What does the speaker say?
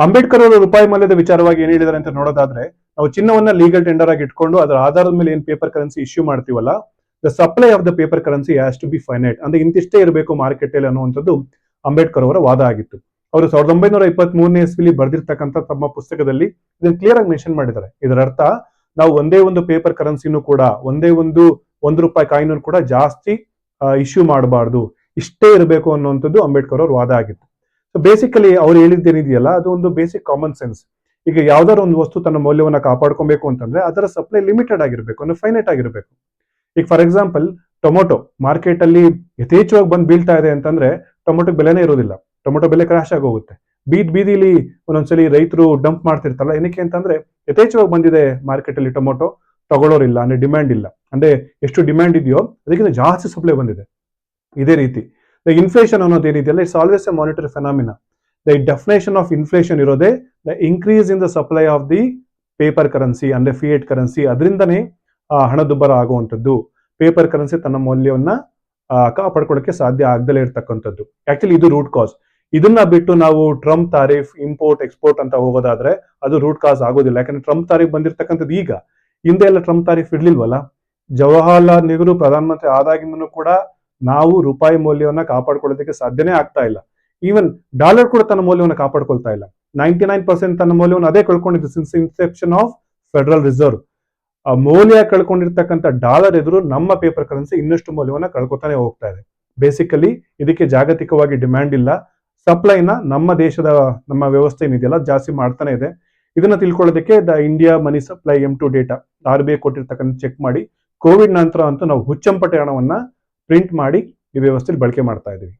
ಅಂಬೇಡ್ಕರ್ ಅವರು ರೂಪಾಯಿ ಮೌಲ್ಯದ ವಿಚಾರವಾಗಿ ಏನ್ ಹೇಳಿದಾರೆ ಅಂತ ನೋಡೋದಾದ್ರೆ, ನಾವು ಚಿನ್ನವನ್ನ ಲೀಗಲ್ ಟೆಂಡರ್ ಆಗಿ ಇಟ್ಕೊಂಡು ಅದರ ಆಧಾರದ ಮೇಲೆ ಏನ್ ಪೇಪರ್ ಕರೆನ್ಸಿ ಇಶ್ಯೂ ಮಾಡ್ತೀವಲ್ಲ, the supply of the paper currency has to be finite, ಅಂದ್ರೆ ಇಂತಿಷ್ಟೇ ಇರಬೇಕು ಮಾರ್ಕೆಟ್ ಅಲ್ಲಿ ಅನ್ನುವಂಥದ್ದು ಅಂಬೇಡ್ಕರ್ ಅವರ ವಾದ ಆಗಿತ್ತು. ಅವರು 1923ನೇ ಇಸ್ವಿಲಿ ಬರೆದಿರ್ತಕ್ಕಂಥ ತಮ್ಮ ಪುಸ್ತಕದಲ್ಲಿ ಇದನ್ನು ಕ್ಲಿಯರ್ ಆಗಿ ಮೆನ್ಷನ್ ಮಾಡಿದ್ದಾರೆ. ಇದರ ಅರ್ಥ, ನಾವು ಒಂದೇ ಒಂದು ಪೇಪರ್ ಕರೆನ್ಸಿನೂ ಕೂಡ, ಒಂದೇ ಒಂದು ರೂಪಾಯಿ ಕಾಯಿನ್ ಕೂಡ ಜಾಸ್ತಿ ಇಶ್ಯೂ ಮಾಡಬಾರ್ದು, ಇಷ್ಟೇ ಇರಬೇಕು ಅನ್ನುವಂಥದ್ದು ಅಂಬೇಡ್ಕರ್ ಅವ್ರ ವಾದ ಆಗಿತ್ತು. ಸೊ ಬೇಸಿಕಲಿ ಅವ್ರು ಹೇಳಿದ್ದೇನಿದೆಯಲ್ಲ, ಅದು ಒಂದು ಬೇಸಿಕ್ ಕಾಮನ್ ಸೆನ್ಸ್. ಈಗ ಯಾವ್ದಾದ್ರು ಒಂದು ವಸ್ತು ತನ್ನ ಮೌಲ್ಯವನ್ನ ಕಾಪಾಡ್ಕೊಬೇಕು ಅಂತಂದ್ರೆ ಅದರ ಸಪ್ಲೈ ಲಿಮಿಟೆಡ್ ಆಗಿರ್ಬೇಕು, ಅಂದ್ರೆ ಫೈನೈಟ್ ಆಗಿರ್ಬೇಕು. ಈಗ ಫಾರ್ ಎಕ್ಸಾಂಪಲ್, ಟೊಮೊಟೊ ಮಾರ್ಕೆಟ್ ಅಲ್ಲಿ ಯಥೇಚ್ಛವಾಗಿ ಬಂದು ಬೀಳ್ತಾ ಇದೆ ಅಂತಂದ್ರೆ ಟೊಮೊಟೊ ಬೆಲೆನೇ ಇರೋದಿಲ್ಲ, ಟೊಮೊಟೊ ಬೆಲೆ ಕ್ರಾಶ್ ಆಗೋಗುತ್ತೆ. ಬೀದಿಲಿ ಒಂದೊಂದ್ಸಲಿ ರೈತರು ಡಂಪ್ ಮಾಡ್ತಿರ್ತಾರಲ್ಲ, ಏನಕ್ಕೆ ಅಂತಂದ್ರೆ ಯಥೇಚ್ಛವಾಗಿ ಬಂದಿದೆ ಮಾರ್ಕೆಟ್ ಅಲ್ಲಿ ಟೊಮೊಟೊ, ತಗೊಳ್ಳೋರಿಲ್ಲ, ಅಂದ್ರೆ ಡಿಮ್ಯಾಂಡ್ ಇಲ್ಲ. ಅಂದ್ರೆ ಎಷ್ಟು ಡಿಮ್ಯಾಂಡ್ ಇದೆಯೋ ಅದಕ್ಕಿಂತ ಜಾಸ್ತಿ ಸಪ್ಲೈ ಬಂದಿದೆ. ಇದೇ ರೀತಿ ಇನ್ಫ್ಲೇಷನ್ ಅನ್ನೋದು ಏನಿದೆಯಲ್ಲ, it's always a monetary phenomena. The definition of inflation ಇರೋದೇ the increase in the supply of the paper currency, ಅಂದ್ರೆ ಫಿಯೇಟ್ ಕರೆನ್ಸಿ. ಅದರಿಂದನೇ ಹಣದುಬ್ಬರ ಆಗುವಂಥದ್ದು. ಪೇಪರ್ ಕರೆನ್ಸಿ ತನ್ನ ಮೌಲ್ಯವನ್ನ ಕಾಪಾಡ್ಕೊಳ್ಳೋಕೆ ಸಾಧ್ಯ ಆಗದಲೇ ಇರ್ತಕ್ಕಂಥದ್ದು. ಆಕ್ಚುಲಿ ಇದು ರೂಟ್ ಕಾಸ್. ಇದನ್ನ ಬಿಟ್ಟು ನಾವು ಟ್ರಂಪ್ ತಾರೀಫ್, ಇಂಪೋರ್ಟ್ ಎಕ್ಸ್ಪೋರ್ಟ್ ಅಂತ ಹೋಗೋದಾದ್ರೆ ಅದು ರೂಟ್ ಕಾಸ್ ಆಗೋದಿಲ್ಲ. ಯಾಕಂದ್ರೆ ಟ್ರಂಪ್ ತಾರೀಫ್ ಬಂದಿರತಕ್ಕಂಥದ್ದು ಈಗ, ಹಿಂದೆ ಎಲ್ಲ ಟ್ರಂಪ್ ತಾರೀಫ್ ಇರ್ಲಿಲ್ವಲ್ಲ. ಜವಾಹರ್ಲಾಲ್ ನೆಹರು ಪ್ರಧಾನಮಂತ್ರಿ ಆದಾಗಿಂದನೂ ಕೂಡ ನಾವು ರೂಪಾಯಿ ಮೌಲ್ಯವನ್ನ ಕಾಪಾಡ್ಕೊಳ್ಳೋದಕ್ಕೆ ಸಾಧ್ಯನೇ ಆಗ್ತಾ ಇಲ್ಲ. ಈವನ್ ಡಾಲರ್ ಕೂಡ ತನ್ನ ಮೌಲ್ಯವನ್ನು ಕಾಪಾಡ್ಕೊಳ್ತಾ ಇಲ್ಲ. 99% ತನ್ನ ಮೌಲ್ಯವನ್ನು ಅದೇ ಕಳ್ಕೊಂಡಿದ್ದು since inception of federal reserve. ಆ ಮೌಲ್ಯ ಕಳ್ಕೊಂಡಿರ್ತಕ್ಕಂಥ ಡಾಲರ್ ಎದುರು ನಮ್ಮ ಪೇಪರ್ ಕರೆನ್ಸಿ ಇನ್ನಷ್ಟು ಮೌಲ್ಯವನ್ನ ಕಳ್ಕೊತಾನೆ ಹೋಗ್ತಾ ಇದೆ. ಬೇಸಿಕಲಿ ಇದಕ್ಕೆ ಜಾಗತಿಕವಾಗಿ ಡಿಮ್ಯಾಂಡ್ ಇಲ್ಲ. ಸಪ್ಲೈನ ನಮ್ಮ ದೇಶದ ನಮ್ಮ ವ್ಯವಸ್ಥೆ ಏನಿದೆಯಲ್ಲ ಜಾಸ್ತಿ ಮಾಡ್ತಾನೆ ಇದೆ. ಇದನ್ನ ತಿಳ್ಕೊಳ್ಳೋದಕ್ಕೆ the India money supply M2 data RBI ಕೊಟ್ಟಿರ್ತಕ್ಕಂಥ ಚೆಕ್ ಮಾಡಿ, ಕೋವಿಡ್ ನಂತರ ಅಂತೂ ನಾವು ಹುಚ್ಚಂಪಟೆ ಹಣವನ್ನ ಪ್ರಿಂಟ್ ಮಾಡಿ ಈ ವ್ಯವಸ್ಥೆಯಲ್ಲಿ ಬಳಕೆ ಮಾಡ್ತಾ ಇದೀವಿ.